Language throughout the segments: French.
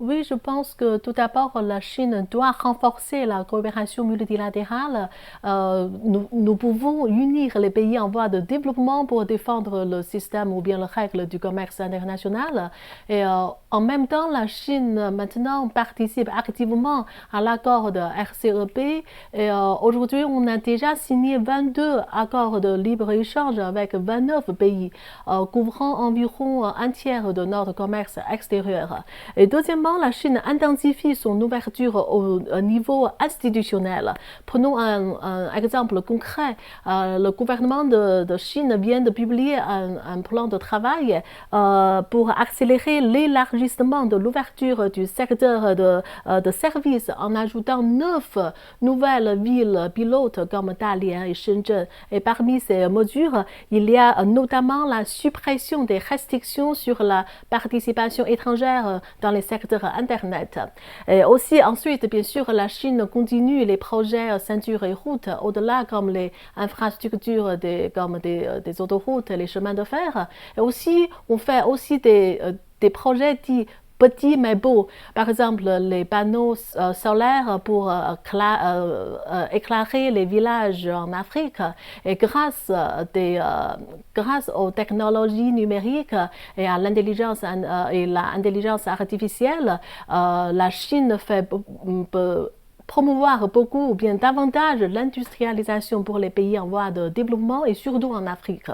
Oui, je pense que tout d'abord, la Chine doit renforcer la coopération multilatérale. Nous pouvons unir les pays en voie de développement pour défendre le système ou bien les règles du commerce international. Et en même temps, la Chine maintenant participe activement à l'accord de RCEP. Et aujourd'hui, on a déjà signé 22 accords de libre-échange avec 29 pays, couvrant environ un tiers de notre commerce extérieur. Et deuxièmement, la Chine intensifie son ouverture au niveau institutionnel. Prenons un exemple concret. Le gouvernement de Chine vient de publier un plan de travail pour accélérer l'élargissement de l'ouverture du secteur de services en ajoutant 9 nouvelles villes pilotes comme Dalian et Shenzhen. Et parmi ces mesures, il y a notamment la suppression des restrictions sur la participation étrangère dans les secteurs Internet. Et aussi, ensuite, bien sûr, la Chine continue les projets ceinture et route, au-delà comme les infrastructures comme des autoroutes, les chemins de fer. Et aussi, on fait aussi des projets dits petits mais beaux. Par exemple, les panneaux solaires pour éclairer les villages en Afrique. Et grâce aux technologies numériques et à l'intelligence et l'intelligence artificielle, la Chine fait promouvoir beaucoup ou bien davantage l'industrialisation pour les pays en voie de développement et surtout en Afrique.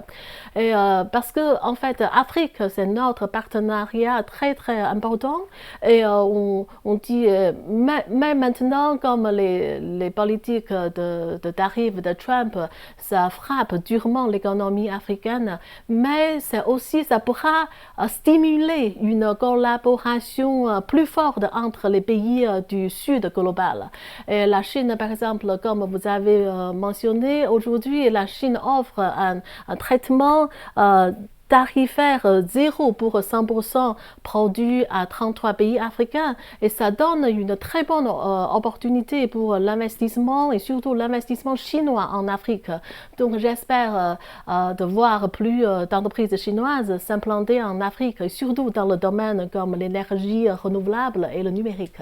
Et parce que en fait, Afrique, c'est notre partenariat très très important et on dit, même maintenant, comme les politiques de tarifs de Trump, ça frappe durement l'économie africaine, mais c'est aussi, ça pourra stimuler une collaboration plus forte entre les pays du Sud global. Et la Chine, par exemple, comme vous avez mentionné, aujourd'hui, la Chine offre un traitement tarifaire zéro pour 100% produits à 33 pays africains et ça donne une très bonne opportunité pour l'investissement et surtout l'investissement chinois en Afrique. Donc j'espère de voir plus d'entreprises chinoises s'implanter en Afrique et surtout dans le domaine comme l'énergie renouvelable et le numérique.